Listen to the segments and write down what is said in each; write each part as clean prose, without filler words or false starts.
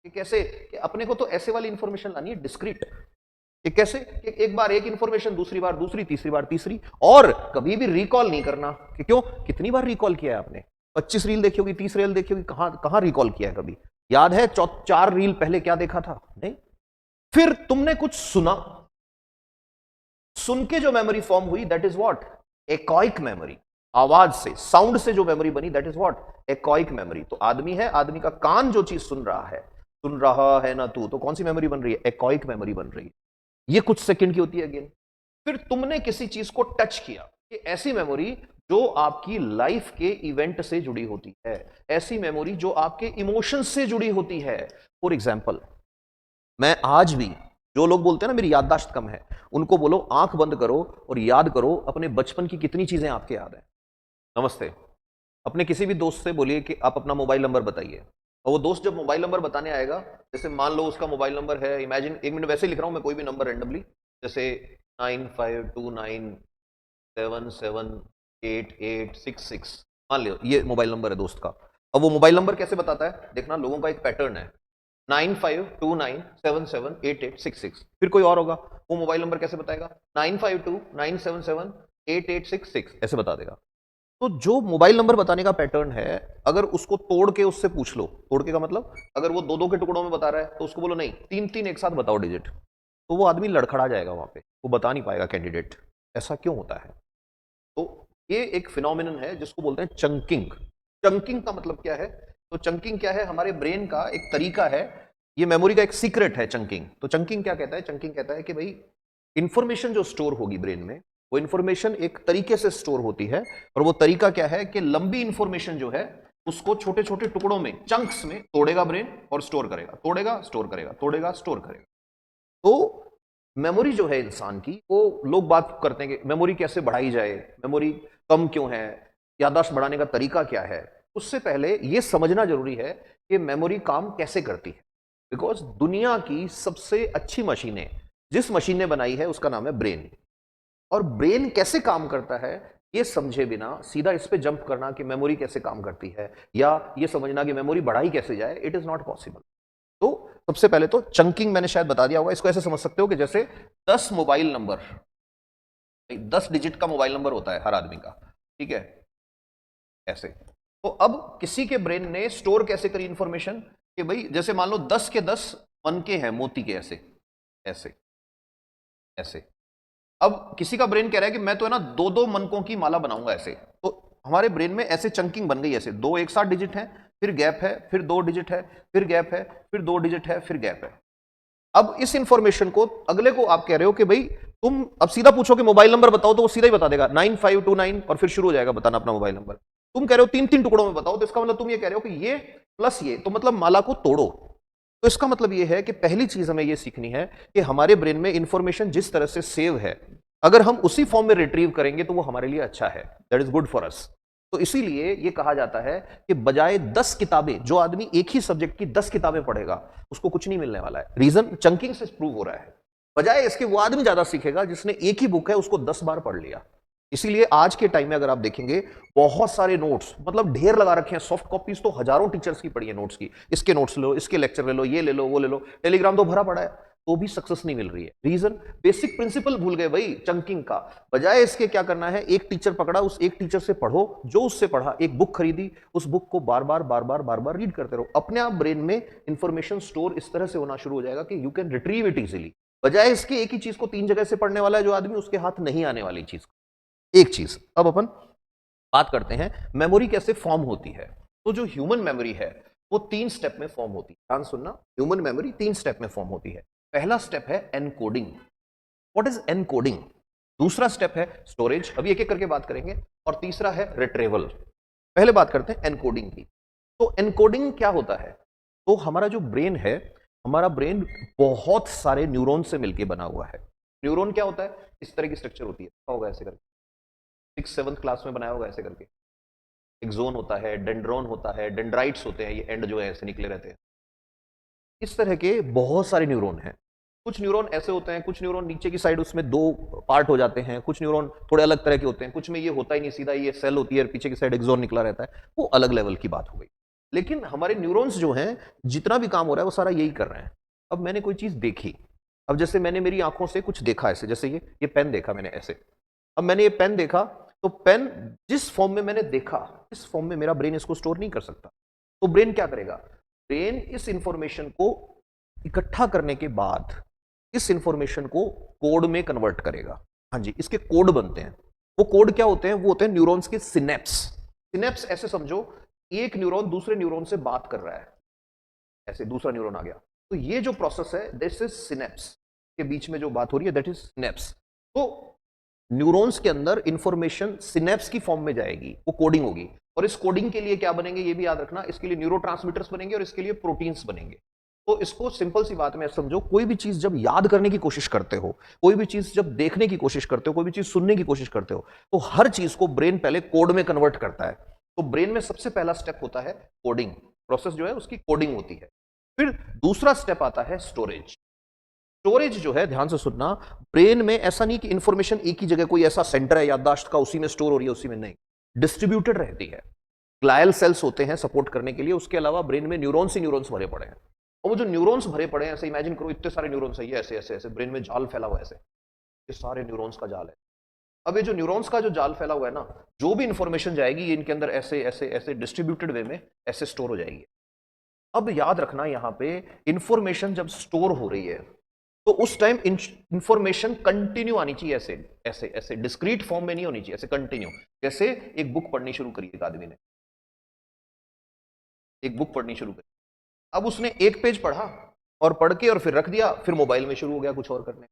कि कैसे कि अपने को तो ऐसे वाली इंफॉर्मेशन लानी है डिस्क्रीट, कि कैसे कि एक बार एक इंफॉर्मेशन, दूसरी बार दूसरी, तीसरी बार तीसरी, और कभी भी रिकॉल नहीं करना कि क्यों, कितनी बार रिकॉल किया है आपने, 25 रील देखी होगी, 30 रील देखी होगी, कहां कहां रिकॉल किया है, कभी याद है 4 रील पहले क्या देखा था? नहीं। फिर तुमने कुछ सुना, सुन के जो मेमोरी फॉर्म हुई दैट इज व्हाट, एकॉइक मेमोरी। आवाज से, साउंड से जो मेमोरी बनी दैट इज व्हाट, एकॉइक मेमोरी। तो आदमी है, आदमी का कान जो चीज सुन रहा है ना तू, तो कौन सी मेमोरी बन रही है? एकॉइक मेमोरी बन रही है। ये कुछ सेकंड की होती है अगेन। फिर तुमने किसी चीज को टच किया, कि ऐसी मेमोरी जो आपकी लाइफ के इवेंट से जुड़ी होती है, ऐसी मेमोरी जो आपके इमोशन से जुड़ी होती है। फॉर एग्जाम्पल, मैं आज भी, जो लोग बोलते हैं ना मेरी याददाश्त कम है, उनको बोलो आंख बंद करो और याद करो अपने बचपन की कितनी चीजें आपके याद है। नमस्ते। अपने किसी भी दोस्त से बोलिए कि आप अपना मोबाइल नंबर बताइए, और वो दोस्त जब मोबाइल नंबर बताने आएगा, जैसे मान लो उसका मोबाइल नंबर है, इमेजिन, 1 मिनट वैसे ही लिख रहा हूं मैं कोई भी नंबर रेंडमली, जैसे 9529778866, मान लो ये मोबाइल नंबर है दोस्त का। अब वो मोबाइल नंबर कैसे बताता है, देखना, लोगों का एक पैटर्न है, 9529778866। फिर कोई और होगा, वो मोबाइल नंबर कैसे बताएगा, 9529778866, ऐसे बता देगा। तो जो मोबाइल नंबर बताने का पैटर्न है, अगर उसको तोड़ के उससे पूछ लो, तोड़ के का मतलब अगर वो 2-2 के टुकड़ों में बता रहा है तो उसको बोलो नहीं 3-3 एक साथ बताओ डिजिट, तो वो आदमी लड़खड़ा जाएगा वहां पे, वो बता नहीं पाएगा कैंडिडेट। ऐसा क्यों होता है? तो ये एक फिनोमिनन है जिसको बोलते हैं चंकिंग। चंकिंग का मतलब क्या है? तो चंकिंग क्या है? हमारे ब्रेन का एक तरीका है, ये मेमोरी का एक सीक्रेट है चंकिंग। तो चंकिंग क्या कहता है? चंकिंग कहता है कि भाई इंफॉर्मेशन जो स्टोर होगी ब्रेन में, वो इंफॉर्मेशन एक तरीके से स्टोर होती है, और वो तरीका क्या है कि लंबी इंफॉर्मेशन जो है उसको छोटे छोटे टुकड़ों में, चंक्स में तोड़ेगा ब्रेन और स्टोर करेगा, तोड़ेगा स्टोर करेगा, तोड़ेगा स्टोर करेगा। तो मेमोरी जो है इंसान की, वो लोग बात करते हैं कि मेमोरी कैसे बढ़ाई जाए, मेमोरी कम क्यों है, याददाश्त बढ़ाने का तरीका क्या है। उससे पहले यह समझना जरूरी है कि मेमोरी काम कैसे करती है, बिकॉज दुनिया की सबसे अच्छी मशीनें जिस मशीन ने बनाई है उसका नाम है ब्रेन। और ब्रेन कैसे काम करता है ये समझे बिना सीधा इस पे जंप करना कि मेमोरी कैसे काम करती है, या ये समझना कि मेमोरी बढ़ाई कैसे जाए, इट इज नॉट पॉसिबल। तो सबसे पहले तो चंकिंग मैंने शायद बता दिया होगा, इसको ऐसे समझ सकते हो कि जैसे 10 मोबाइल नंबर, 10 डिजिट का मोबाइल नंबर होता है हर आदमी का, ठीक है, ऐसे। तो अब किसी के ब्रेन ने स्टोर कैसे करी इंफॉर्मेशन कि भाई जैसे मान लो 10 के 10 मनके हैं मोती के, ऐसे ऐसे ऐसे। अब किसी का ब्रेन कह रहा है कि मैं तो है ना 2-2 मनकों की माला बनाऊंगा ऐसे, तो हमारे ब्रेन में ऐसे चंकिंग बन गई, ऐसे 2 एक साथ डिजिट है, फिर गैप है, फिर 2 डिजिट है, फिर गैप है, फिर 2 डिजिट है, फिर गैप है। अब इस इंफॉर्मेशन को अगले को आप कह रहे हो कि भाई तुम अब सीधा पूछो कि मोबाइल नंबर बताओ, तो वो सीधा ही बता देगा 9529, और फिर शुरू हो जाएगा बताना अपना मोबाइल नंबर। तुम कह रहे हो 3-3 टुकड़ों में बताओ, तो इसका मतलब तुम ये कह रहे हो कि ये प्लस ये, तो मतलब माला को तोड़ो। तो इसका मतलब ये है कि पहली चीज हमें ये सीखनी है कि हमारे ब्रेन में इंफॉर्मेशन जिस तरह से सेव है, अगर हम उसी फॉर्म में रिट्रीव करेंगे तो वो हमारे लिए अच्छा है, that is good for us. तो इसीलिए ये कहा जाता है कि बजाय 10 किताबें, जो आदमी एक ही सब्जेक्ट की 10 किताबें पढ़ेगा उसको कुछ नहीं मिलने वाला है। रीजन चंकिंग से प्रूव हो रहा है। बजाय इसके वो आदमी ज्यादा सीखेगा जिसने एक ही बुक है उसको 10 बार पढ़ लिया। इसीलिए आज के टाइम में अगर आप देखेंगे बहुत सारे नोट्स, मतलब ढेर लगा रखे हैं, सॉफ्ट कॉपीज तो हजारों टीचर्स की पड़ी है नोट्स की, इसके नोट्स लो, इसके लेक्चर ले लो, ये ले लो, वो ले लो, टेलीग्राम तो भरा पड़ा है, तो भी सक्सेस नहीं मिल रही है। रीजन, बेसिक प्रिंसिपल भूल गए भाई चंकिंग का। बजाय इसके क्या करना है, एक टीचर पकड़ा, उस एक टीचर से पढ़ो, जो उससे पढ़ा, एक बुक खरीदी, उस बुक को बार बार बार बार बार बार रीड करते रहो। अपने आप ब्रेन में इंफॉर्मेशन स्टोर इस तरह से होना शुरू हो जाएगा कि you can retrieve it easily. बजाय इसके एक ही चीज को 3 जगह से पढ़ने वाला है जो आदमी, उसके हाथ नहीं आने वाली चीज, एक चीज। अब अपन बात करते हैं मेमोरी कैसे फॉर्म होती है। तो जो ह्यूमन मेमोरी है वो 3 स्टेप में फॉर्म होती है। ध्यान सुनना, ह्यूमन मेमोरी 3 स्टेप में फॉर्म होती है। पहला स्टेप है एनकोडिंग। What is encoding? दूसरा स्टेप है स्टोरेज, अभी एक एक करके बात करेंगे, और तीसरा है रिट्रीवल। पहले बात करते हैं एनकोडिंग की। तो एनकोडिंग क्या होता है? तो हमारा जो ब्रेन है, हमारा ब्रेन बहुत सारे न्यूरॉन से मिलकर बना हुआ है। न्यूरॉन क्या होता है? इस तरह की स्ट्रक्चर होती है, होगा ऐसे करके, 6th-7th क्लास में बनाया होगा ऐसे करके। एक जोन होता है, डेंड्रॉन होता है, डेंड्राइट्स होते हैं, ये एंड जो है ऐसे निकले रहते हैं। इस तरह के बहुत सारे न्यूरॉन हैं। कुछ न्यूरॉन ऐसे होते हैं, कुछ न्यूरॉन नीचे की साइड उसमें 2 पार्ट हो जाते हैं, कुछ न्यूरॉन थोड़े अलग तरह के होते हैं, कुछ में ये होता ही नहीं, सीधा ये सेल होती है और पीछे की साइड एक्सॉन निकला रहता है, वो अलग लेवल की बात हो गई। लेकिन हमारे न्यूरॉन्स जो हैं, जितना भी काम हो रहा है वो सारा यही कर रहे हैं। अब मैंने कोई चीज देखी, अब जैसे मैंने मेरी आंखों से कुछ देखा ऐसे, जैसे ये पेन देखा मैंने ऐसे। अब मैंने ये पेन देखा, तो पेन जिस फॉर्म में मैंने देखा, इस फॉर्म में मेरा ब्रेन इसको स्टोर नहीं कर सकता। तो ब्रेन क्या करेगा? ब्रेन इस इंफॉर्मेशन को इकट्ठा करने के बाद इस इंफॉर्मेशन को कोड में कन्वर्ट करेगा। हाँ जी, इसके कोड बनते हैं। वो कोड क्या होते हैं? वो होते हैं न्यूरॉन्स के सिनेप्स। सिनेप्स ऐसे समझो, एक न्यूरॉन दूसरे न्यूरॉन से बात कर रहा है, ऐसे दूसरा न्यूरॉन आ गया, तो ये जो प्रोसेस है दिस इज सिनेप्स, के बीच में जो बात हो रही है दैट इज सिनेप्स। तो न्यूरॉन्स के अंदर इंफॉर्मेशन सिनेप्स की फॉर्म में जाएगी, वो कोडिंग होगी। और इस कोडिंग के लिए क्या बनेंगे ये भी याद रखना, इसके लिए न्यूरोट्रांसमीटर्स बनेंगे और इसके लिए प्रोटीन्स बनेंगे। तो इसको सिंपल सी बात में समझो, कोई भी चीज जब याद करने की कोशिश करते हो, कोई भी चीज जब देखने की कोशिश करते हो, कोई भी चीज सुनने की कोशिश करते हो, तो हर चीज को ब्रेन पहले कोड में कन्वर्ट करता है। तो ब्रेन में सबसे पहला स्टेप होता है कोडिंग, प्रोसेस जो है उसकी कोडिंग होती है। फिर दूसरा स्टेप आता है स्टोरेज। स्टोरेज जो है, ध्यान से सुनना, ब्रेन में ऐसा नहीं कि इंफॉर्मेशन एक ही जगह कोई ऐसा सेंटर है याददाश्त का उसी में स्टोर हो रही है, उसी में नहीं, डिस्ट्रीब्यूटेड रहती है। ग्लायल सेल्स होते हैं सपोर्ट करने के लिए, उसके अलावा ब्रेन में न्यूरॉन्स ही न्यूरॉन्स भरे पड़े हैं। और वो जो न्यूरॉन्स भरे पड़े हैं, ऐसे इमेजिन करो इतने सारे न्यूरॉन्स है, ये ऐसे ऐसे ऐसे ब्रेन में जाल फैला हुआ है, ऐसे ये सारे न्यूरॉन्स का जाल है। अब ये जो न्यूरॉन्स का जो जाल फैला हुआ है ना, जो भी इंफॉर्मेशन जाएगी ये इनके अंदर ऐसे ऐसे ऐसे डिस्ट्रीब्यूटेड वे में ऐसे स्टोर हो जाएगी। अब याद रखना, यहां पे इंफॉर्मेशन जब स्टोर हो रही है तो उस टाइम इंफॉर्मेशन कंटिन्यू आनी चाहिए, ऐसे ऐसे ऐसे डिस्क्रीट फॉर्म में नहीं होनी चाहिए, ऐसे कंटिन्यू। जैसे एक बुक पढ़नी शुरू करी, एक आदमी ने एक बुक पढ़नी शुरू करी, अब उसने एक पेज पढ़ा और पढ़ के और फिर रख दिया, फिर मोबाइल में शुरू हो गया कुछ और करने।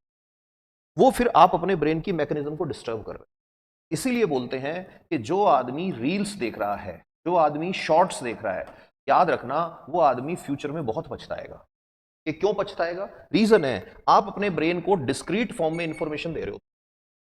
वो फिर आप अपने ब्रेन की मैकेनिज्म को डिस्टर्ब कर रहे हैं। इसीलिए बोलते हैं कि जो आदमी रील्स देख रहा है, जो आदमी शॉर्ट्स देख रहा है, याद रखना वो आदमी फ्यूचर में बहुत पछताएगा। कि क्यों पछताएगा? रीजन है, आप अपने ब्रेन को डिस्क्रीट फॉर्म में इंफॉर्मेशन दे रहे हो।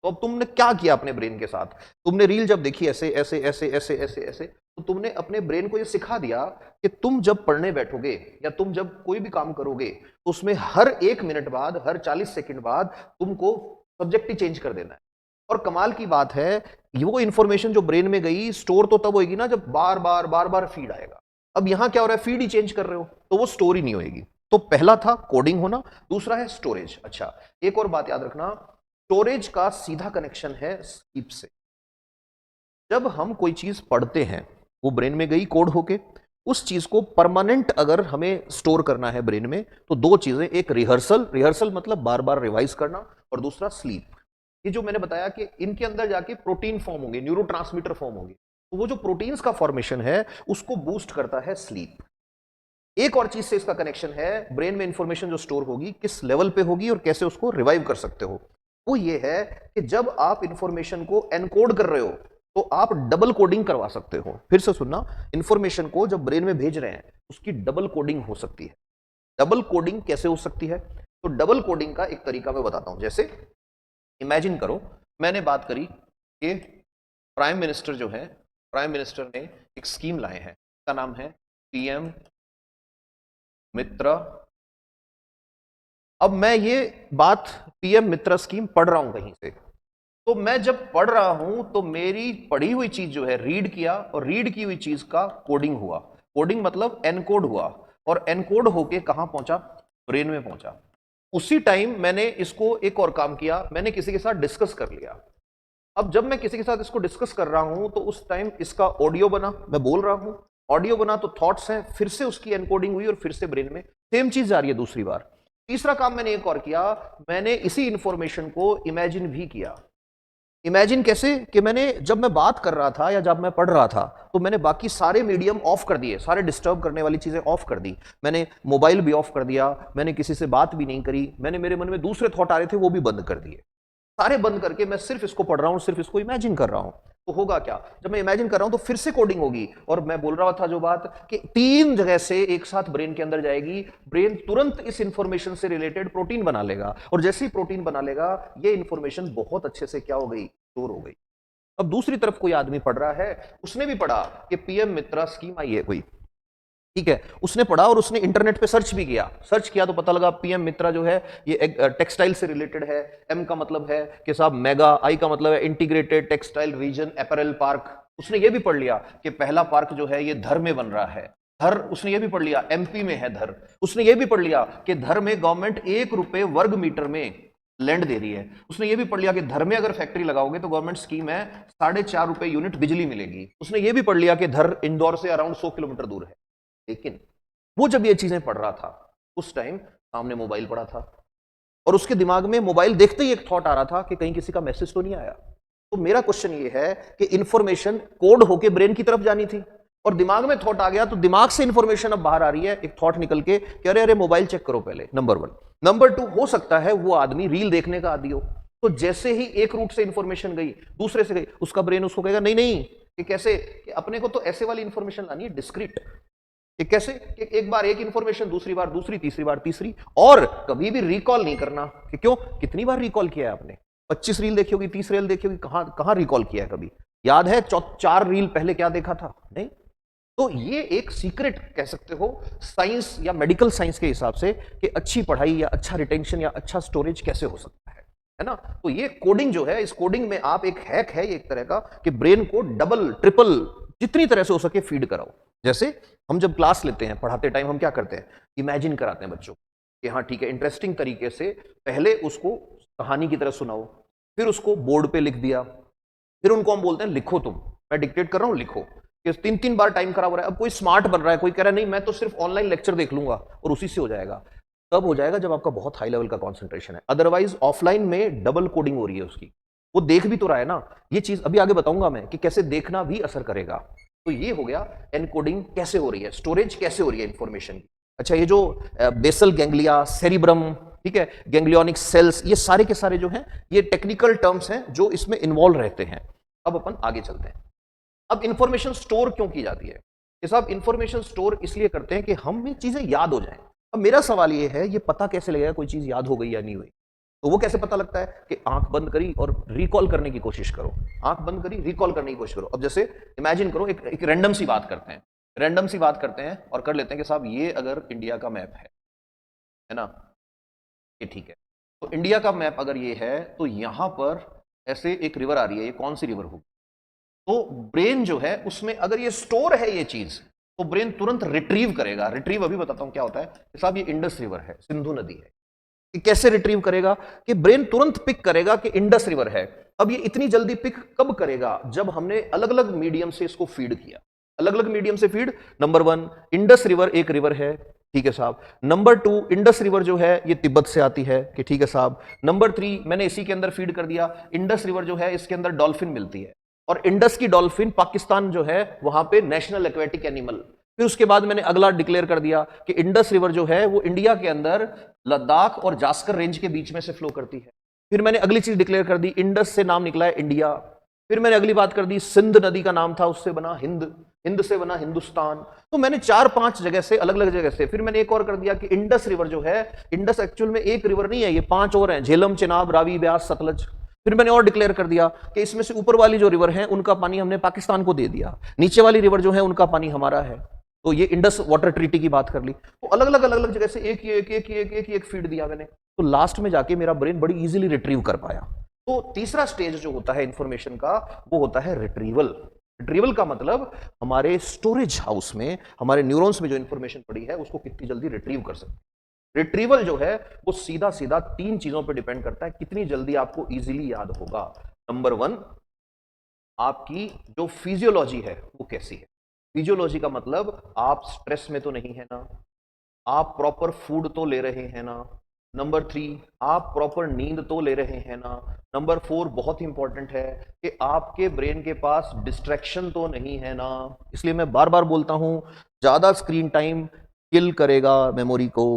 तो अब तुमने क्या किया अपने ब्रेन के साथ? तुमने रील जब देखी ऐसे ऐसे ऐसे ऐसे ऐसे ऐसे, तो तुमने अपने ब्रेन को यह सिखा दिया कि तुम जब पढ़ने बैठोगे या तुम जब कोई भी काम करोगे तो उसमें हर 1 मिनट बाद, हर 40 सेकंड बाद तुमको सब्जेक्ट ही चेंज कर देना है। और कमाल की बात है, वो इंफॉर्मेशन जो ब्रेन में गई स्टोर तो तब होगी ना जब बार बार फीड आएगा। अब यहां क्या हो रहा है? फीड ही चेंज कर रहे हो तो वो स्टोर ही नहीं होगी। तो पहला था कोडिंग होना, दूसरा है स्टोरेज। अच्छा, एक और बात याद रखना, स्टोरेज का सीधा कनेक्शन है स्लीप से। जब हम कोई चीज पढ़ते हैं वो ब्रेन में गई कोड होके, उस चीज को परमानेंट अगर हमें स्टोर करना है ब्रेन में तो दो चीजें, एक रिहर्सल मतलब बार बार रिवाइज करना, और दूसरा स्लीप। ये जो मैंने बताया कि इनके अंदर जाके प्रोटीन फॉर्म होंगे, न्यूरोट्रांसमीटर फॉर्म होंगे, तो वो जो प्रोटीन्स का फॉर्मेशन है उसको बूस्ट करता है स्लीप। एक और चीज से इसका कनेक्शन है, ब्रेन में इंफॉर्मेशन जो स्टोर होगी किस लेवल पे होगी और कैसे उसको रिवाइव कर सकते हो। वो ये है कि जब आप इंफॉर्मेशन को एनकोड कर रहे हो तो आप डबल कोडिंग करवा सकते हो। फिर से सुनना, इंफॉर्मेशन को जब ब्रेन में भेज रहे हैं उसकी डबल कोडिंग हो सकती है। डबल कोडिंग कैसे हो सकती है? तो डबल कोडिंग का एक तरीका मैं बताता हूं। जैसे इमेजिन करो, मैंने बात करी कि प्राइम मिनिस्टर जो है, प्राइम मिनिस्टर ने एक स्कीम लाए हैं, उसका नाम है पीएम मित्र। अब मैं ये बात पीएम मित्र स्कीम पढ़ रहा हूं कहीं से, तो मैं जब पढ़ रहा हूं तो मेरी पढ़ी हुई चीज जो है रीड किया, और रीड की हुई चीज का कोडिंग हुआ। कोडिंग मतलब एनकोड हुआ, और एनकोड होके कहां पहुंचा? ब्रेन में पहुंचा। उसी टाइम मैंने इसको एक और काम किया, मैंने किसी के साथ डिस्कस कर लिया। अब जब मैं किसी के साथ इसको डिस्कस कर रहा हूं तो उस टाइम इसका ऑडियो बना, मैं बोल रहा हूं, ऑडियो बना तो थॉट्स हैं, फिर से उसकी एनकोडिंग हुई और फिर से ब्रेन में सेम चीज जा रही है दूसरी बार। तीसरा काम मैंने एक और किया, मैंने इसी इंफॉर्मेशन को इमेजिन भी किया। इमेजिन कैसे? कि मैंने जब मैं बात कर रहा था या जब मैं पढ़ रहा था तो मैंने बाकी सारे मीडियम ऑफ कर दिए, सारे डिस्टर्ब करने वाली चीजें ऑफ कर दी। मैंने मोबाइल भी ऑफ कर दिया, मैंने किसी से बात भी नहीं करी, मैंने मेरे मन में दूसरे थॉट आ रहे थे वो भी बंद कर दिए। सारे बंद करके मैं सिर्फ इसको पढ़ रहा हूं, सिर्फ इसको इमेजिन कर रहा हूं। तो होगा क्या? जब मैं इमेजिन कर रहा हूं तो फिर से कोडिंग होगी, और मैं बोल रहा था जो बात कि 3 जगह से एक साथ ब्रेन के अंदर जाएगी। ब्रेन तुरंत इस इंफॉर्मेशन से रिलेटेड प्रोटीन बना लेगा, और जैसे ही प्रोटीन बना लेगा ये इंफॉर्मेशन बहुत अच्छे से क्या हो गई? स्टोर हो गई। अब दूसरी तरफ कोई आदमी पढ़ रहा है, उसने भी पढ़ा कि पीएम मित्रा स्कीम आई है कोई, ठीक है, उसने पढ़ा और उसने इंटरनेट पे सर्च भी किया। सर्च किया तो पता लगा पीएम मित्रा जो है ये टेक्सटाइल से रिलेटेड है। एम का मतलब है कि साहब मेगा, आई का मतलब है integrated textile reason apparel park. उसने ये भी पढ़ लिया कि पहला पार्क जो है ये धर में बन रहा है, धर उसने ये भी पढ़ लिया, एमपी में है धर, उसने ये भी पढ़ लिया कि धर में गवर्नमेंट 1 रुपए वर्ग मीटर में लैंड दे रही है, उसने ये भी पढ़ लिया कि धर में अगर फैक्ट्री लगाओगे तो गवर्नमेंट स्कीम है 4.5 रुपए यूनिट बिजली मिलेगी, उसने ये भी पढ़ लिया कि धर इंदौर से अराउंड 100 किलोमीटर दूर है। लेकिन वो जब ये चीजें पढ़ रहा था उस टाइम सामने मोबाइल पड़ा था और उसके दिमाग में मोबाइल देखते ही एक थॉट आ रहा था कि कहीं किसी का मैसेज तो नहीं आया। तो मेरा क्वेश्चन ये है कि इंफॉर्मेशन कोड होके ब्रेन की तरफ जानी थी और दिमाग में थॉट आ गया, तो दिमाग से इंफॉर्मेशन अब बाहर आ रही है, एक थॉट निकल के कि अरे अरे मोबाइल चेक करो पहले, नंबर 1। नंबर 2, हो सकता है वो आदमी रील देखने का आदी हो, तो जैसे ही एक रूट से इंफॉर्मेशन गई दूसरे से गई, उसका ब्रेन उसको कहेगा नहीं नहीं कि कैसे, कि अपने को तो ऐसे वाली इंफॉर्मेशन लानी है डिस्क्रीट, कि कैसे कि एक बार एक इंफॉर्मेशन, दूसरी बार दूसरी, तीसरी बार तीसरी, और कभी भी रिकॉल नहीं करना कि क्यों, कितनी बार रिकॉल किया है आपने, 25 रील देखी होगी, 30 रील देखी होगी, कहां रिकॉल किया है, कभी याद है 4 रील पहले क्या देखा था, नहीं। तो ये एक सीक्रेट कह सकते हो साइंस या मेडिकल साइंस के हिसाब से कि अच्छी पढ़ाई या अच्छा रिटेंशन या अच्छा स्टोरेज कैसे हो सकता है ना। तो ये कोडिंग जो है, इस कोडिंग में आप एक हैक है एक तरह का कि ब्रेन को डबल ट्रिपल जितनी तरह से हो सके फीड कराओ। जैसे हम जब क्लास लेते हैं पढ़ाते टाइम हम क्या करते हैं, इमेजिन कराते हैं बच्चों कि हाँ ठीक है, इंटरेस्टिंग तरीके से पहले उसको कहानी की तरह सुनाओ, फिर उसको बोर्ड पे लिख दिया, फिर उनको हम बोलते हैं लिखो, तुम, मैं डिक्टेट कर रहा हूं लिखो, कि 3-3 बार टाइम खराब हो रहा है। अब कोई स्मार्ट बन रहा है, कोई कह रहा है नहीं मैं तो सिर्फ ऑनलाइन लेक्चर देख लूंगा और उसी से हो जाएगा, तब हो जाएगा जब आपका बहुत हाई लेवल का कॉन्सेंट्रेशन है। अदरवाइज ऑफलाइन में डबल कोडिंग हो रही है उसकी, वो देख भी तो रहा है ना, ये चीज अभी आगे बताऊंगा मैं कि कैसे देखना भी असर करेगा। तो ये हो गया एनकोडिंग कैसे हो रही है, स्टोरेज कैसे हो रही है इंफॉर्मेशन की। अच्छा, ये जो बेसल गैंग्लिया, सेरिब्रम, ठीक है, गैंग्लियोनिक सेल्स, ये सारे के सारे जो हैं ये टेक्निकल टर्म्स हैं जो इसमें इन्वॉल्व रहते हैं। अब अपन आगे चलते हैं। अब इंफॉर्मेशन स्टोर क्यों की जाती है, ये सब इंफॉर्मेशन स्टोर इसलिए करते हैं कि हम ये चीजें याद हो जाएं। अब मेरा सवाल ये है, ये पता कैसे लगेगा कोई चीज याद हो गई या नहीं हुई, तो वो कैसे पता लगता है कि आंख बंद करी और रिकॉल करने की कोशिश करो, आंख बंद करी रिकॉल करने की कोशिश करो। अब जैसे इमेजिन करो एक रैंडम सी बात करते हैं, रैंडम सी बात करते हैं और कर लेते हैं कि साहब ये अगर इंडिया का मैप है ना, ये ठीक है, तो इंडिया का मैप अगर ये है तो यहां पर ऐसे एक रिवर आ रही है, ये कौन सी रिवर होगी, तो ब्रेन जो है उसमें अगर ये स्टोर है ये चीज, तो ब्रेन तुरंत रिट्रीव करेगा। रिट्रीव अभी बताता हूं क्या होता है साहब, ये इंडस रिवर है, सिंधु नदी है, कि कैसे रिट्रीव करेगा कि ब्रेन तुरंत पिक करेगा कि इंडस रिवर है। अब ये इतनी जल्दी पिक कब करेगा, जब हमने अलग अलग मीडियम से इसको फीड किया, अलग अलग मीडियम से फीड। नंबर 1 इंडस रिवर एक रिवर है, ठीक है साहब। नंबर 2 इंडस रिवर जो है ये तिब्बत से आती है, कि ठीक है साहब। नंबर 3 मैंने इसी के अंदर फीड कर दिया, इंडस रिवर जो है इसके अंदर डॉल्फिन मिलती है और इंडस की डॉल्फिन पाकिस्तान जो है वहां पे नेशनल एक्वेटिक एनिमल। फिर उसके बाद मैंने अगला डिक्लेयर कर दिया कि इंडस रिवर जो है वो इंडिया के अंदर लद्दाख और जास्कर रेंज के बीच में से फ्लो करती है। फिर मैंने अगली चीज डिक्लेयर कर दी, इंडस से नाम निकला है इंडिया। फिर मैंने अगली बात कर दी, सिंध नदी का नाम था, उससे बना हिंद, हिंद से बना हिंदुस्तान। तो मैंने 4-5 जगह से, अलग अलग जगह से। फिर मैंने एक और कर दिया कि इंडस रिवर जो है, इंडस एक्चुअल में एक रिवर नहीं है, ये 5 और हैं, झेलम, चिनाब, रावी, ब्यास, सतलज। फिर मैंने और डिक्लेयर कर दिया कि इसमें से ऊपर वाली जो रिवर है उनका पानी हमने पाकिस्तान को दे दिया, नीचे वाली रिवर जो है उनका पानी हमारा है। तो ये इंडस वाटर ट्रीटी की बात कर ली। तो अलग अलग जगह से एक फीड दिया मैंने, तो लास्ट में जाके मेरा ब्रेन बड़ी इजीली रिट्रीव कर पाया। तो तीसरा स्टेज जो होता है इंफॉर्मेशन का वो होता है रिट्रीवल। रिट्रीवल का मतलब हमारे स्टोरेज हाउस में, हमारे न्यूरॉन्स में जो इंफॉर्मेशन पड़ी है उसको कितनी जल्दी रिट्रीव कर सकते हैं। रिट्रीवल जो है वो सीधा सीधा 3 चीजों पर डिपेंड करता है, कितनी जल्दी आपको इजीली याद होगा। नंबर 1 आपकी जो फिजियोलॉजी है वो कैसी है। फिजियोलॉजी का मतलब आप स्ट्रेस में तो नहीं है ना, आप प्रॉपर फूड तो ले रहे हैं ना। नंबर 3 आप प्रॉपर नींद तो ले रहे हैं ना। नंबर 4 बहुत ही इंपॉर्टेंट है कि आपके ब्रेन के पास डिस्ट्रैक्शन तो नहीं है ना। इसलिए मैं बार बार बोलता हूं, ज्यादा स्क्रीन टाइम किल करेगा मेमोरी को।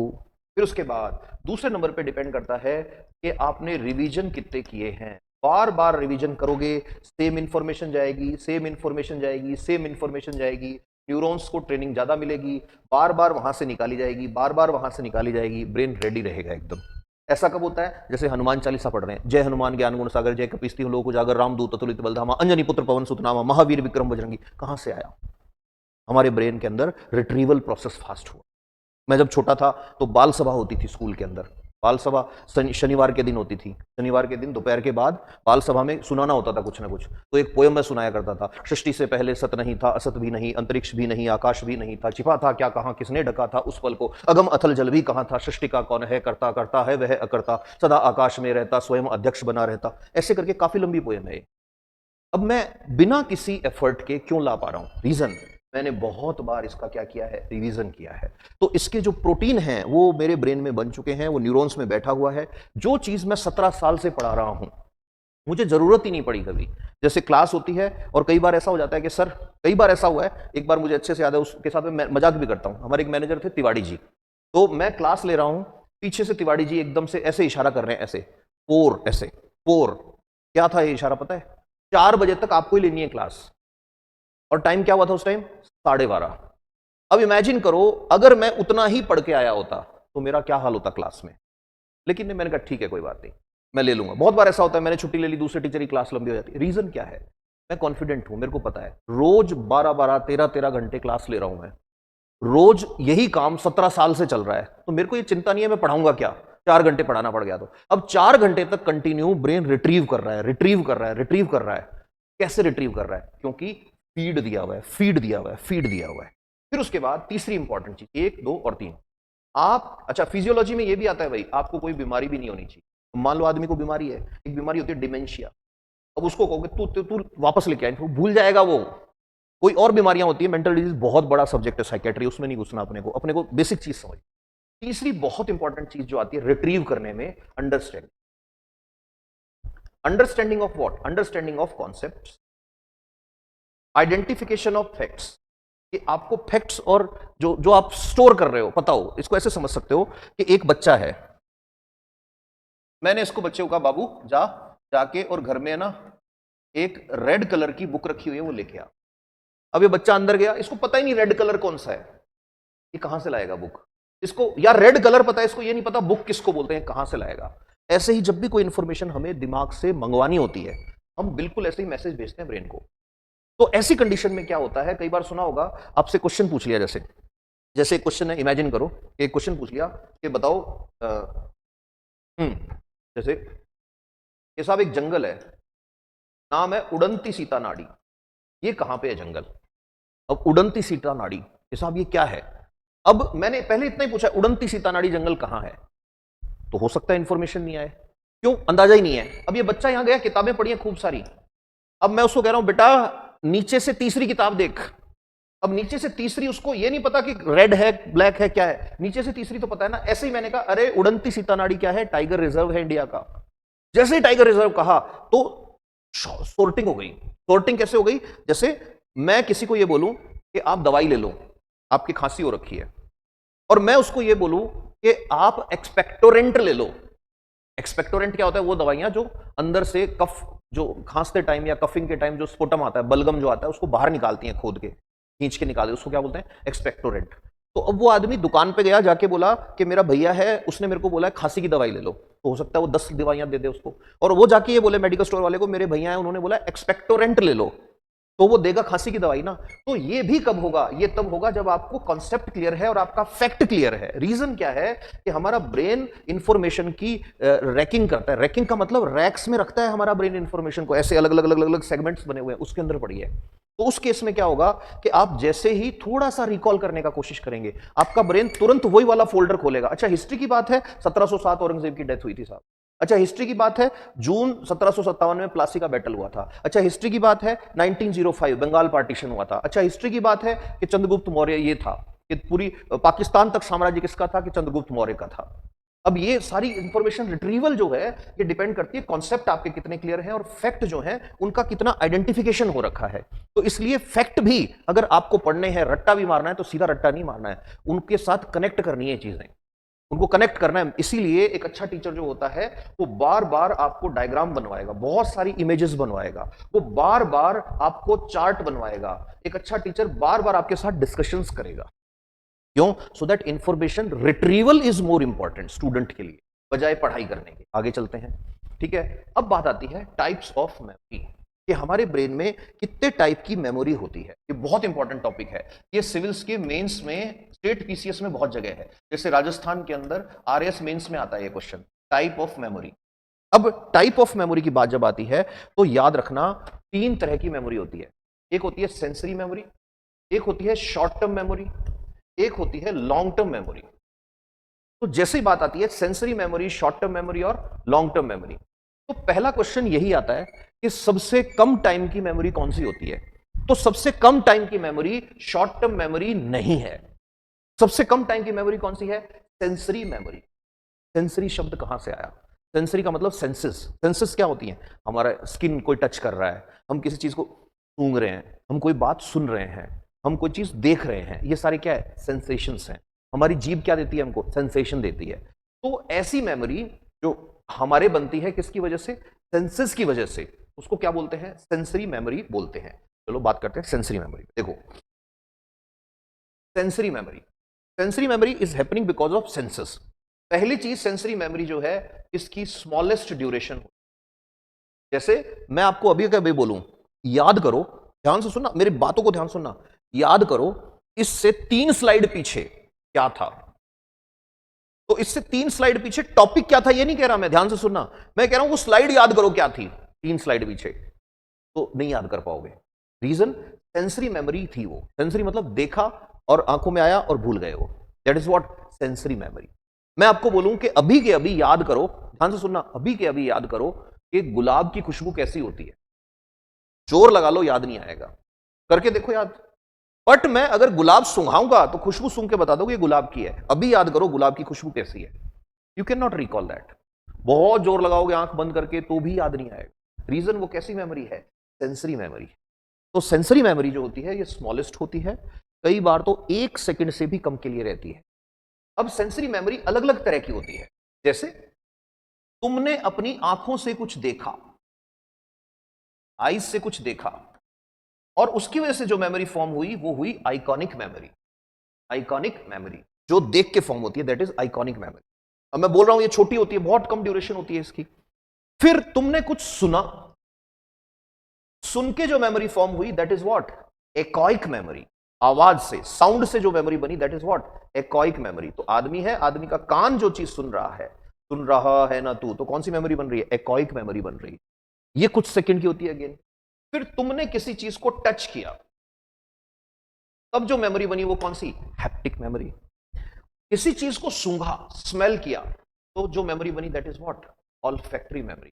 फिर उसके बाद दूसरे नंबर पे डिपेंड करता है कि आपने रिवीजन कितने किए हैं। बार बार रिवीजन करोगे, सेम इंफॉर्मेशन जाएगी, सेम इंफॉर्मेशन जाएगी, सेम इंफॉर्मेशन जाएगी, न्यूरॉन्स को ट्रेनिंग ज्यादा मिलेगी, बार बार वहां से निकाली जाएगी, बार बार वहां से निकाली जाएगी, ब्रेन रेडी रहेगा एकदम। ऐसा कब होता है, जैसे हनुमान चालीसा पढ़ रहे हैं, जय हनुमान ज्ञान गुण सागर, जय कपीसती हूँ लोक उजागर, रामदूत अतुलित बलधामा, अंजनी पुत्र पवन सुत नामा, महावीर विक्रम बजरंगी। कहां से आया, हमारे ब्रेन के अंदर रिट्रीवल प्रोसेस फास्ट हुआ। मैं जब छोटा था तो बाल सभा होती थी स्कूल के अंदर, बाल सभा शनिवार के दिन होती थी, शनिवार के दिन दोपहर के बाद बाल सभा में सुनाना होता था कुछ ना कुछ। तो एक पोयम में सुनाया करता था, सृष्टि से पहले सत नहीं था, असत भी नहीं, अंतरिक्ष भी नहीं, आकाश भी नहीं था, छिपा था क्या कहां, किसने ढका था उस पल को, अगम अथल जल भी कहां था, सृष्टि का कौन है करता, करता है वह अकर्ता, सदा आकाश में रहता, स्वयं अध्यक्ष बना रहता। ऐसे करके काफी लंबी पोयम है। अब मैं बिना किसी एफर्ट के क्यों ला पा रहा हूं? रीजन, मैंने बहुत बार इसका क्या किया है, रिवीजन किया है। तो इसके जो प्रोटीन हैं वो मेरे ब्रेन में बन चुके हैं, वो न्यूरॉन्स में बैठा हुआ है। जो चीज मैं 17 साल से पढ़ा रहा हूं, मुझे जरूरत ही नहीं पड़ी कभी। जैसे क्लास होती है और कई बार ऐसा हो जाता है कि सर, कई बार ऐसा हुआ है, एक बार मुझे अच्छे से याद है, उसके साथ मैं मजाक भी करता हूं। हमारे एक मैनेजर थे तिवाड़ी जी, तो मैं क्लास ले रहा हूं, पीछे से तिवाड़ी जी एकदम से ऐसे इशारा कर रहे हैं, ऐसे फोर, ऐसे फोर। क्या था ये इशारा पता है? 4 बजे तक आपको ही लेनी है क्लास, और टाइम क्या हुआ था उस टाइम? 12:30। अब इमेजिन करो, अगर मैं उतना ही पढ़ के आया होता तो मेरा क्या हाल होता क्लास में। लेकिन मैंने कहा ठीक है कोई बात नहीं, मैं ले लूंगा। बहुत बार ऐसा होता है, मैंने छुट्टी ले ली, दूसरे टीचर की क्लास लंबी हो जाती है। रीजन क्या है? मैं कॉन्फिडेंट हूं, मेरे को पता है रोज 12-12, 13-13 घंटे क्लास ले रहा हूं मैं, रोज यही काम 17 साल से चल रहा है। तो मेरे को ये चिंता नहीं है मैं पढ़ाऊंगा क्या, 4 घंटे पढ़ाना पड़ गया तो। अब 4 घंटे तक कंटिन्यू ब्रेन रिट्रीव कर रहा है, रिट्रीव कर रहा है, रिट्रीव कर रहा है। कैसे रिट्रीव कर रहा है? क्योंकि फीड दिया हुआ है, फीड दिया हुआ है, फीड दिया हुआ है। फिर उसके बाद तीसरी इंपॉर्टेंट चीज, 1, 2 और 3, आप, अच्छा फिजियोलॉजी में ये भी आता है भाई, आपको कोई बीमारी भी नहीं होनी चाहिए। मान लो आदमी को बीमारी है, एक बीमारी होती है डिमेंशिया, अब उसको कहोगे तू वापस लेके आए, भूल जाएगा वो। कोई और बीमारियां होती है, मेंटल डिजीज बहुत बड़ा सब्जेक्ट है, साइकेट्री, उसमें नहीं घुसना अपने को बेसिक चीज समझ। तीसरी बहुत इंपॉर्टेंट चीज जो आती है रिट्रीव करने में, understanding. Understanding of what? Understanding of concepts, identification of facts, कि आपको फैक्ट्स और जो आप स्टोर कर रहे हो पता हो। इसको ऐसे समझ सकते हो कि एक बच्चा है, मैंने इसको बच्चे को कहा बाबू जाके और घर में है ना एक रेड कलर की बुक रखी हुई है वो लेके आ। अब ये बच्चा अंदर गया, इसको पता ही नहीं रेड कलर कौन सा है, ये कहां से लाएगा बुक? इसको यार रेड कलर पता है, इसको ये नहीं पता बुक किसको बोलते हैं, कहां से लाएगा? ऐसे ही जब भी कोई इंफॉर्मेशन हमें दिमाग से मंगवानी होती है, हम बिल्कुल ऐसे ही मैसेज भेजते हैं ब्रेन को। तो ऐसी कंडीशन में क्या होता है, कई बार सुना होगा, आपसे क्वेश्चन पूछ लिया, जैसे क्वेश्चन है, इमेजिन करो एक क्वेश्चन पूछ लिया कि बताओ जैसे ये साहब एक जंगल है, नाम है उड़ंती सीता नाड़ी, ये कहां पे है जंगल? अब उड़ंती सीता नाड़ी, ये साहब ये क्या है? अब मैंने पहले इतना ही पूछा, उड़ंती सीता नाड़ी जंगल कहां है? तो हो सकता है इंफॉर्मेशन नहीं आए, क्यों? अंदाजा ही नहीं है। अब ये बच्चा यहां गया, किताबें पढ़ी हैं खूब सारी, अब मैं उसको कह रहा हूं बेटा नीचे से तीसरी किताब देख। अब नीचे से तीसरी, उसको ये नहीं पता कि रेड है ब्लैक है क्या है, नीचे से तीसरी तो पता है ना। ऐसे ही मैंने कहा अरे उड़ंती सीता नाड़ी क्या है? टाइगर रिजर्व है इंडिया का। जैसे ही टाइगर रिजर्व कहा तो सॉर्टिंग हो गई। सॉर्टिंग कैसे हो गई? जैसे मैं किसी को ये बोलूं कि आप दवाई ले लो, आपकी खांसी हो रखी है, और मैं उसको ये बोलूं कि आप एक्सपेक्टोरेंट ले लो। एक्सपेक्टोरेंट क्या होता है? वो दवाइयां जो अंदर से कफ, जो खांसते टाइम या कफिंग के टाइम जो स्पोटम आता है, बलगम जो आता है, उसको बाहर निकालती हैं, खोद के खींच के निकालते, उसको क्या बोलते हैं? एक्सपेक्टोरेंट। तो अब वो आदमी दुकान पे गया, जाके बोला कि मेरा भैया है, उसने मेरे को बोला है खांसी की दवाई ले लो, तो हो सकता है वो 10 दवाइयां दे दे उसको, और वो जाके ये बोले मेडिकल स्टोर वाले को मेरे भैया है, उन्होंने बोला एक्सपेक्टोरेंट ले लो, तो वो देगा खांसी की दवाई ना। तो ये भी कब होगा? ये तब होगा जब आपको कॉन्सेप्ट क्लियर है और आपका फैक्ट क्लियर है। रीजन क्या है कि हमारा ब्रेन इंफॉर्मेशन की रैकिंग करता है। रैकिंग का मतलब रैक्स में रखता है हमारा ब्रेन इंफॉर्मेशन को, ऐसे अलग अलग अलग अलग सेगमेंट्स बने हुए हैं, उसके अंदर पड़ी है। तो उस केस में क्या होगा कि आप जैसे ही थोड़ा सा रिकॉल करने का कोशिश करेंगे, आपका ब्रेन तुरंत वही वाला फोल्डर खोलेगा। अच्छा हिस्ट्री की बात है, 1707 औरंगजेब की डेथ हुई थी साहब। अच्छा हिस्ट्री की बात है, जून 1757 में प्लासी का बैटल हुआ था। अच्छा हिस्ट्री की बात है, 1905 बंगाल पार्टीशन हुआ था। अच्छा हिस्ट्री की बात है कि चंद्रगुप्त मौर्य ये था, कि पूरी पाकिस्तान तक साम्राज्य किसका था? कि चंद्रगुप्त मौर्य का था। अब ये सारी इंफॉर्मेशन रिट्रीवल जो है, ये डिपेंड करती है कॉन्सेप्ट आपके कितने क्लियर हैं और फैक्ट जो है उनका कितना आइडेंटिफिकेशन हो रखा है। तो इसलिए फैक्ट भी अगर आपको पढ़ने हैं, रट्टा भी मारना है तो सीधा रट्टा नहीं मारना है, उनके साथ कनेक्ट करनी है चीजें, उनको कनेक्ट करना है। इसीलिए एक अच्छा टीचर जो होता है वो बार बार आपको डायग्राम बनवाएगा, बहुत सारी इमेजेस बनवाएगा, वो बार बार आपको चार्ट बनवाएगा। एक अच्छा टीचर बार बार आपके साथ डिस्कशंस करेगा। क्यों? So that information retrieval is more important student के लिए, बजाय पढ़ाई करने के। आगे चलते हैं, ठीक है। अब बात आती है टाइप्स ऑफ मेमोरी। कि हमारे ब्रेन में कितने टाइप की मेमोरी होती है। ये बहुत इंपॉर्टेंट टॉपिक है। ये सिविल्स के मेंस में, स्टेट पीसीएस में बहुत जगह है। जैसे राजस्थान के अंदर आरएस मेंस में आता है ये क्वेश्चन, टाइप ऑफ मेमोरी। अब टाइप ऑफ मेमोरी की बात जब आती है तो याद रखना 3 तरह की मेमोरी होती है। एक होती है सेंसरी मेमोरी, एक होती है शॉर्ट टर्म मेमोरी, एक होती है लॉन्ग टर्म मेमोरी। तो जैसे ही बात आती है sensory memory, short term memory और लॉन्ग टर्म मेमोरी, तो पहला क्वेश्चन यही आता है कि सबसे कम टाइम की मेमोरी कौन सी होती है। तो सबसे कम टाइम की मेमोरी शॉर्ट टर्म मेमोरी नहीं है। सबसे कम टाइम की मेमोरी कौन सी है? Sensory memory. सेंसरी शब्द कहां से आया? सेंसरी का मतलब सेंसेस। सेंसेस क्या होती हैं? हमारा स्किन कोई टच कर रहा है, हम किसी चीज को सूंघ रहे हैं, हम कोई बात सुन रहे हैं, हम कोई चीज देख रहे हैं, ये सारे क्या है? सेंसेशंस हैं। हमारी जीभ क्या देती है हमको? सेंसेशन देती है। तो ऐसी मेमोरी जो हमारे बनती है किसकी वजह से? सेंसेस की वजह से, उसको क्या बोलते हैं? सेंसरी मेमोरी बोलते हैं। चलो बात करते हैं सेंसरी मेमोरी। देखो, sensory memory, sensory memory is happening because of senses. पहली चीज सेंसरी मेमोरी जो है, इसकी स्मॉलेस्ट ड्यूरेशन। जैसे मैं आपको अभी कभी बोलूं याद करो, ध्यान से सुनना, मेरी बातों को ध्यान सुनना, याद करो इससे 3 स्लाइड पीछे क्या था। तो इससे 3 स्लाइड पीछे टॉपिक क्या था ये नहीं कह रहा मैं, ध्यान से सुनना। मैं कह रहा हूं वो स्लाइड याद करो क्या थी 3 स्लाइड पीछे, तो नहीं याद कर पाओगे। रीजन, सेंसरी मेमोरी थी वो। सेंसरी मतलब देखा और आंखों में आया और भूल गए वो। That is what sensory memory. मैं आपको बोलूं कि अभी के अभी याद करो, ध्यान से सुनना, अभी के अभी याद करो कि गुलाब की खुशबू कैसी होती है। जोर लगा लो, याद नहीं आएगा। करके देखो याद। बट मैं अगर गुलाब सूंघाऊंगा तो खुशबू सूंघ के बता दोगे ये गुलाब की है। अभी याद करो गुलाब की खुशबू कैसी है, you can not recall that. बहुत जोर लगाओगे आंख बंद करके तो भी याद नहीं आएगा। रीजन, वो कैसी मेमोरी है? Sensory memory. तो सेंसरी मेमोरी जो होती है ये स्मॉलेस्ट होती है, कई बार तो 1 सेकंड से भी कम के लिए रहती है। अब सेंसरी मेमोरी अलग अलग तरह की होती है। जैसे तुमने अपनी आंखों से कुछ देखा, आईज से कुछ देखा, और उसकी वजह से जो मेमोरी फॉर्म हुई वो हुई आइकॉनिक मेमोरी। आइकॉनिक मेमोरी जो देख के फॉर्म होती है, दैट इज आइकॉनिक मेमोरी। अब मैं बोल रहा हूं ये छोटी होती है, बहुत कम ड्यूरेशन होती है इसकी। फिर तुमने कुछ सुना, सुन के जो मेमोरी फॉर्म हुई दैट इज व्हाट? एकॉइक मेमोरी। आवाज से, साउंड से जो मेमोरी बनी दैट इज व्हाट? एकॉइक मेमोरी। तो आदमी है, आदमी का कान जो चीज सुन रहा है ना तू, तो कौन सी मेमोरी बन रही है? एकॉइक मेमोरी बन रही है। ये कुछ सेकंड की होती है अगेन। फिर तुमने किसी चीज को टच किया, तब जो मेमोरी बनी वो कौन सी? Haptic memory. किसी चीज को सूंघा, स्मेल किया, तो जो मेमोरी बनी that is what? Olfactory memory.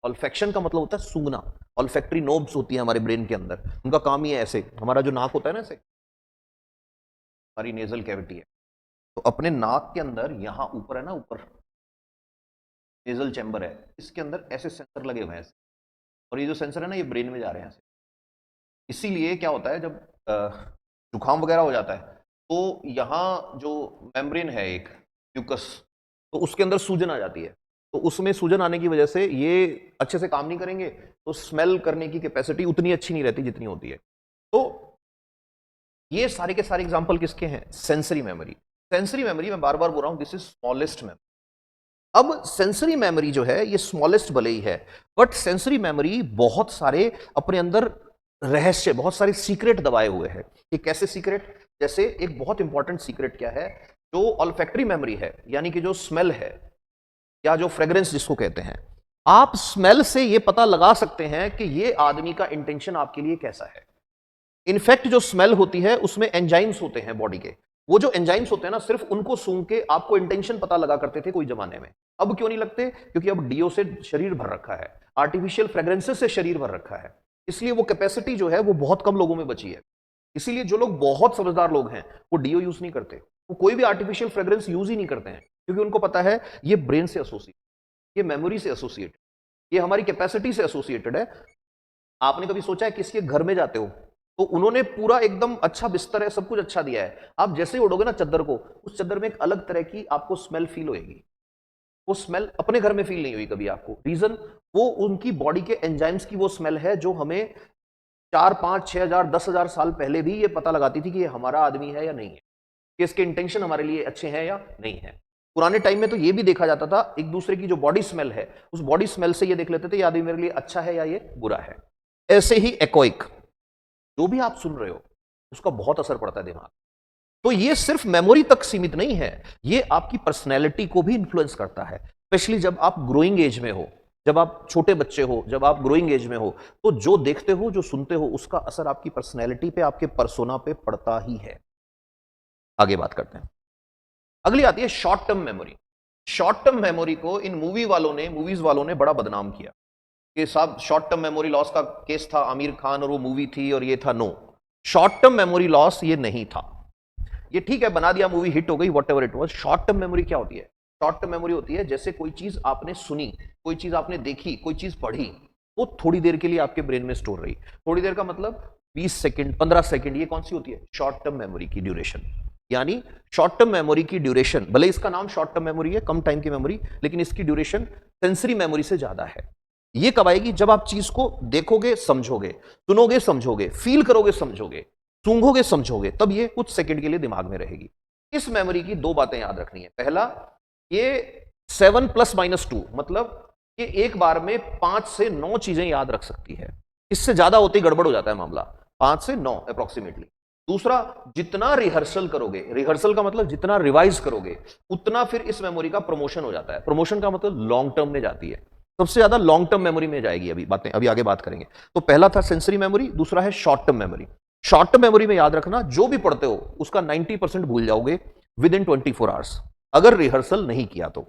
Olfaction का मतलब होता है सूंघना। ऑल्फैक्टरी नोब्स होती है हमारे ब्रेन के अंदर, उनका काम ही है ऐसे, हमारा जो नाक होता है ना ऐसे, हमारी नेजल कैविटी है, तो अपने नाक के अंदर यहां ऊपर है ना, ऊपर नेजल चैम्बर है, इसके अंदर ऐसे सेंसर लगे हुए हैं, और ये जो सेंसर है ना ये ब्रेन में जा रहे हैं ऐसे। इसीलिए क्या होता है जब जुकाम वगैरह हो जाता है तो यहाँ जो मेम्ब्रेन है एक म्यूकस, तो उसके अंदर सूजन आ जाती है। तो उसमें सूजन आने की वजह से ये अच्छे से काम नहीं करेंगे, तो स्मेल करने की कैपेसिटी उतनी अच्छी नहीं रहती जितनी होती है। तो ये सारे के सारे एग्जांपल किसके हैं? Sensory memory. सेंसरी मेमोरी मैं बार बार बोल रहा हूं दिस इज स्मॉलेस्ट मेमोरी। अब सेंसरी मेमोरी जो है ये स्मॉलेस्ट भले ही है, बट सेंसरी मेमोरी बहुत सारे अपने अंदर रहस्य, बहुत सारे सीक्रेट दबाए हुए हैं। ये कैसे सीक्रेट? जैसे एक बहुत इंपॉर्टेंट सीक्रेट क्या है, जो ऑल्फैक्टरी मेमोरी है, यानी कि जो स्मेल है या जो फ्रेग्रेंस जिसको कहते हैं, आप स्मेल से ये पता लगा सकते हैं कि ये आदमी का इंटेंशन आपके लिए कैसा है। इनफैक्ट जो स्मेल होती है उसमें एंजाइम्स होते हैं बॉडी के, वो जो एंजाइम्स होते हैं ना, सिर्फ उनको सूंघ के आपको इंटेंशन पता लगा करते थे कोई जमाने में। अब क्यों नहीं लगते? क्योंकि अब डीओ से शरीर भर रखा है, आर्टिफिशियल फ्रेग्रेंसेस से शरीर भर रखा है, इसलिए वो कैपेसिटी जो है वो बहुत कम लोगों में बची है। इसीलिए जो लोग बहुत समझदार लोग हैं वो डीओ यूज नहीं करते, वो कोई भी आर्टिफिशियल फ्रेग्रेंस यूज ही नहीं करते हैं, क्योंकि उनको पता है ये ब्रेन से एसोसिएट, ये मेमोरी से एसोसिएटेड, ये हमारी कैपेसिटी से एसोसिएटेड है। आपने कभी सोचा है किसी के घर में जाते हो तो उन्होंने पूरा एकदम अच्छा बिस्तर है, सब कुछ अच्छा दिया है, आप जैसे ही उड़ोगे ना चद्दर को, उस चद्दर में एक अलग तरह की आपको स्मेल फील होगी। वो स्मेल अपने घर में फील नहीं हुई कभी आपको। रीजन, वो उनकी बॉडी के एंजाइम्स की वो स्मेल है जो हमें 4, 5, 6,000, 10,000 साल पहले भी ये पता लगाती थी कि ये हमारा आदमी है या नहीं है, कि इसके इंटेंशन हमारे लिए अच्छे हैं या नहीं है। पुराने टाइम में तो ये भी देखा जाता था, एक दूसरे की जो बॉडी स्मेल है, उस बॉडी स्मेल से ये देख लेते थे ये आदमी मेरे लिए अच्छा है या ये बुरा है। ऐसे ही एक्वाइक, जो भी आप सुन रहे हो उसका बहुत असर पड़ता है दिमाग। तो ये सिर्फ मेमोरी तक सीमित नहीं है, ये आपकी पर्सनैलिटी को भी इन्फ्लुएंस करता है, स्पेशली जब आप ग्रोइंग एज में हो, जब आप छोटे बच्चे हो, जब आप ग्रोइंग एज में हो, तो जो देखते हो, जो सुनते हो, उसका असर आपकी पर्सनैलिटी पे, आपके पर्सोना पे पड़ता ही है। आगे बात करते हैं। अगली आती है short term memory. Short term memory को इन मूवीज वालों ने बड़ा बदनाम किया कि साहब शॉर्ट टर्म मेमोरी लॉस का केस था, आमिर खान और वो मूवी थी और ये था। No, short term memory loss ये नहीं था। ये ठीक है, बना दिया, मूवी हिट हो गई, what ever it was. Short term memory क्या होती है? शॉर्ट टर्म मेमोरी होती है जैसे कोई चीज आपने सुनी, कोई चीज आपने देखी, कोई चीज पढ़ी, वो थोड़ी देर के लिए आपके ब्रेन में स्टोर रही। थोड़ी देर का मतलब 20 सेकंड, 15 सेकंड, ये कौन सी होती है? शॉर्ट टर्म मेमोरी की ड्यूरेशन। यानी शॉर्ट टर्म मेमोरी की ड्यूरेशन, भले इसका नाम शॉर्ट टर्म मेमोरी है, कम टाइम की मेमोरी, लेकिन इसकी ड्यूरेशन सेंसरी मेमोरी से ज्यादा है। ये कब आएगी? जब आप चीज को देखोगे, समझोगे, सुनोगे, समझोगे, फील करोगे, समझोगे, सूंघोगे, समझोगे, तब ये कुछ सेकंड के लिए दिमाग में रहेगी। इस मेमोरी की दो बातें याद रखनी है। पहला, ये 7 + -2, मतलब ये एक बार में 5 से 9 चीजें याद रख सकती है। इससे ज्यादा होते ही गड़बड़ हो जाता है मामला। 5 से 9 अप्रोक्सीमेटली। दूसरा, जितना रिहर्सल करोगे, रिहर्सल का मतलब जितना रिवाइज करोगे, उतना फिर इस मेमोरी का प्रमोशन हो जाता है। प्रमोशन का मतलब लॉन्ग टर्म में जाती है, सबसे ज्यादा लॉन्ग टर्म मेमोरी में जाएगी। अभी आगे बात करेंगे। तो पहला था सेंसरी मेमोरी, दूसरा है short term memory. Short term memory में याद रखना, जो भी पढ़ते हो उसका 90% भूल जाओगे विद इन 24 आवर्स, अगर रिहर्सल नहीं किया तो।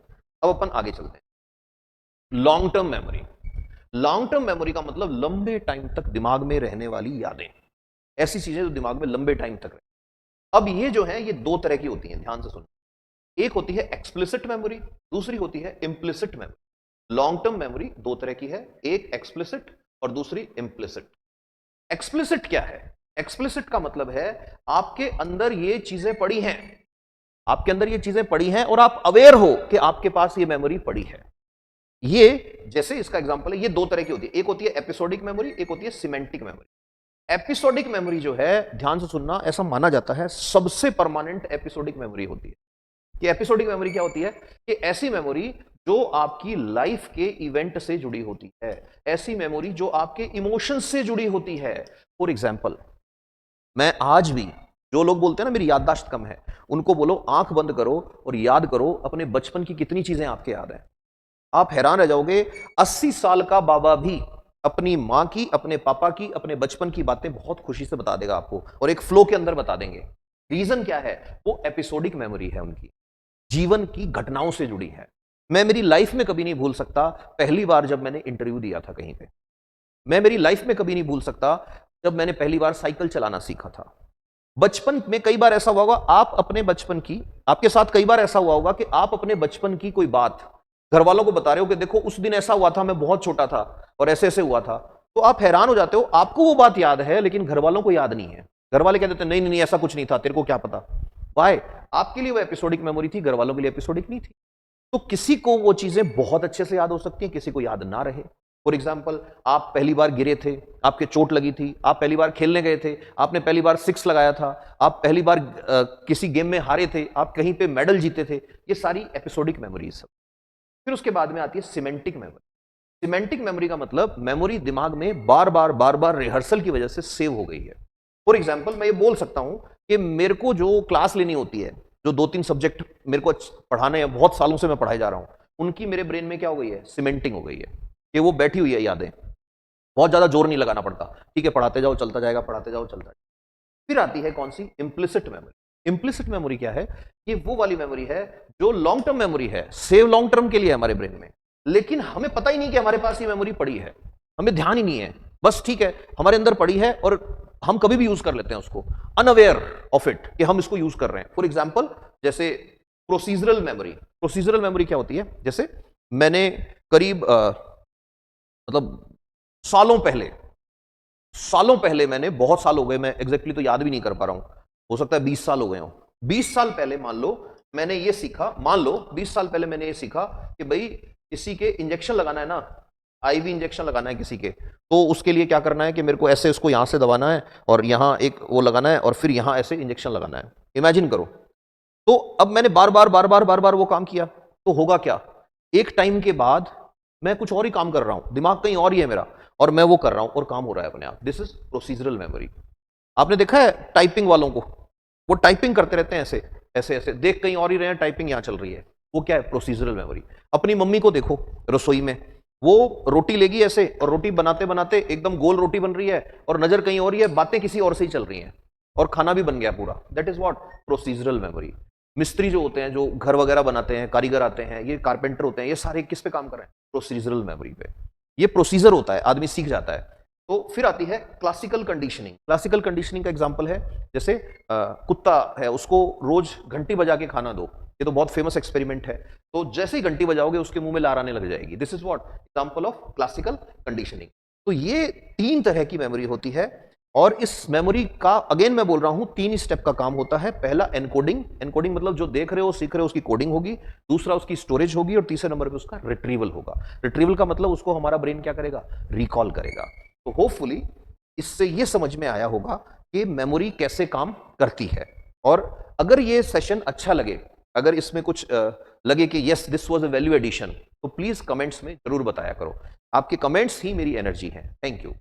अब अपन आगे चलते हैं। Long term memory. Long term memory का मतलब लंबे टाइम तक दिमाग में रहने वाली यादें, ऐसी चीजें जो दिमाग में लंबे टाइम तक रहे। अब ये जो है, ये दो तरह की होती हैं, ध्यान से सुनो। एक होती है एक्सप्लिसिट मेमोरी, दूसरी होती है implicit memory. Long term memory दो तरह की है, एक एक्सप्लिसिट और दूसरी इंप्लिसिट। एक्सप्लिसिट क्या है? एक्सप्लिसिट का मतलब है आपके अंदर ये चीजें पड़ी हैं, आपके अंदर ये चीजें पड़ी हैं और आप अवेयर हो कि आपके पास ये मेमोरी पड़ी है। ये जैसे इसका एग्जांपल है, ये दो तरह की होती है, एक होती है एपिसोडिक मेमोरी, एक होती है सिमेंटिक मेमोरी। एपिसोडिक मेमोरी जो है, ध्यान से सुनना, ऐसा माना जाता है सबसे परमानेंट एपिसोडिक मेमोरी होती है। कि एपिसोडिक मेमोरी क्या होती है? कि ऐसी मेमोरी जो आपकी लाइफ के इवेंट से जुड़ी होती है, ऐसी मेमोरी जो आपके इमोशंस से जुड़ी होती है। फॉर एग्जाम्पल, मैं आज भी, जो लोग बोलते हैं ना मेरी याददाश्त कम है, उनको बोलो आंख बंद करो और याद करो अपने बचपन की कितनी चीजें आपके याद हैं। आप हैरान रह जाओगे, 80 साल का बाबा भी अपनी मां की, अपने पापा की, अपने बचपन की बातें बहुत खुशी से बता देगा आपको, और एक फ्लो के अंदर बता देंगे। रीजन क्या है? वो एपिसोडिक मेमोरी है, उनकी जीवन की घटनाओं से जुड़ी है। मैं मेरी लाइफ में कभी नहीं भूल सकता पहली बार जब मैंने इंटरव्यू दिया था कहीं पे। मैं मेरी लाइफ में कभी नहीं भूल सकता जब मैंने पहली बार साइकिल चलाना सीखा था। बचपन में कई बार ऐसा हुआ होगा, आप अपने बचपन की, आपके साथ कई बार ऐसा हुआ होगा कि आप अपने बचपन की कोई बात घर वालों को बता रहे हो कि देखो उस दिन ऐसा हुआ था, मैं बहुत छोटा था और ऐसे ऐसे हुआ था। तो आप हैरान हो जाते हो, आपको वो बात याद है लेकिन घर वालों को याद नहीं है। घर वाले कहते थे नहीं नहीं नहीं, ऐसा कुछ नहीं था, तेरे को क्या पता। वाई? आपके लिए वो एपिसोडिक मेमोरी थी, घर वालों के लिए एपिसोडिक नहीं थी। तो किसी को वो चीजें बहुत अच्छे से याद हो सकती हैं, किसी को याद ना रहे। फॉर एग्जाम्पल, आप पहली बार गिरे थे, आपके चोट लगी थी, आप पहली बार खेलने गए थे, आपने पहली बार सिक्स लगाया था, आप पहली बार किसी गेम में हारे थे, आप कहीं पे मेडल जीते थे, ये सारी एपिसोडिक मेमोरीज। फिर उसके बाद में आती है सिमेंटिक मेमोरी। सिमेंटिक मेमोरी का मतलब मेमोरी दिमाग में बार बार रिहर्सल की वजह से सेव हो गई है। फॉर एग्जाम्पल, मैं ये बोल सकता हूं कि मेरे को जो क्लास लेनी होती है, जो 2-3 सब्जेक्ट मेरे को पढ़ाने हैं, बहुत सालों से मैं पढ़ाई जा रहा हूं, उनकी मेरे ब्रेन में क्या हो गई है? सीमेंटिंग हो गई है, कि वो बैठी हुई है यादें। बहुत ज्यादा जोर नहीं लगाना पड़ता, ठीक है, पढ़ाते जाओ चलता जाएगा, पढ़ाते जाओ चलता जाएगा। फिर आती है कौन सी? Implicit memory. इंप्लिसिट मेमोरी क्या है? ये वो वाली मेमोरी है जो लॉन्ग टर्म मेमोरी है, सेव लॉन्ग टर्म के लिए हमारे ब्रेन में, लेकिन हमें पता ही नहीं कि हमारे पास ये मेमोरी पड़ी है, हमें ध्यान ही नहीं है, बस ठीक है हमारे अंदर पड़ी है और हम कभी भी यूज कर लेते हैं उसको, अनअवेयर ऑफ इट कि हम इसको यूज कर रहे हैं। फॉर एग्जाम्पल, जैसे प्रोसीजरल मेमोरी। प्रोसीजरल मेमोरी क्या होती है? जैसे मैंने करीब मतलब सालों पहले मैंने, बहुत साल हो गए, मैं एग्जैक्टली तो याद भी नहीं कर पा रहा हूं, हो सकता है 20 साल हो गए हो, 20 साल पहले मान लो मैंने ये सीखा, मान लो 20 साल पहले मैंने ये सीखा कि भाई किसी के इंजेक्शन लगाना है ना, आईवी इंजेक्शन लगाना है किसी के, तो उसके लिए क्या करना है कि मेरे को ऐसे इसको यहां से दबाना है और यहां एक वो लगाना है और फिर यहां ऐसे इंजेक्शन लगाना है। इमेजिन करो। तो अब मैंने बार बार वो काम किया, तो होगा क्या? एक टाइम के बाद मैं कुछ और ही काम कर रहा हूं, दिमाग कहीं और ही है मेरा, और मैं वो कर रहा हूं और काम हो रहा है अपने आप। This is procedural memory. आपने देखा है टाइपिंग वालों को, वो टाइपिंग करते रहते हैं ऐसे ऐसे ऐसे, देख कहीं और ही रहे हैं, टाइपिंग यहां चल रही है, वो क्या है? Procedural memory. अपनी मम्मी को देखो रसोई में, वो रोटी लेगी ऐसे और रोटी बनाते बनाते एकदम गोल रोटी बन रही है और नजर कहीं और ही है, बातें किसी और से ही चल रही हैं और खाना भी बन गया पूरा। That is what? Procedural memory. मिस्त्री जो होते हैं, जो घर वगैरह बनाते हैं, कारीगर आते हैं, ये कारपेंटर होते हैं, ये सारे किस पे काम कर रहे हैं? प्रोसीजरल मेमोरी पे। ये प्रोसीजर होता है, आदमी सीख जाता है। तो फिर आती है क्लासिकल कंडीशनिंग। क्लासिकल कंडीशनिंग का एग्जांपल है जैसे कुत्ता है, उसको रोज घंटी बजा के खाना दो, ये तो बहुत फेमस एक्सपेरिमेंट है। तो जैसे ही घंटी बजाओगे उसके मुंह में लार आने लग जाएगी। This is what? Example of classical conditioning. तो ये 3 तरह की मेमोरी होती है और इस मेमोरी का अगेन मैं बोल रहा हूं 3 स्टेप का काम होता है। पहला एनकोडिंग, एनकोडिंग मतलब जो देख रहे हो सीख रहे हो उसकी कोडिंग होगी। दूसरा उसकी स्टोरेज होगी और तीसरे नंबर पे उसका रिट्रीवल होगा। रिट्रीवल का मतलब उसको हमारा ब्रेन क्या करेगा? रिकॉल करेगा। तो होपफुली इससे ये समझ में आया होगा कि मेमोरी कैसे काम करती है। और अगर ये सेशन अच्छा लगे, अगर इसमें कुछ लगे कि yes this was a value addition, तो प्लीज कमेंट्स में जरूर बताया करो। आपके कमेंट्स ही मेरी एनर्जी है। Thank you.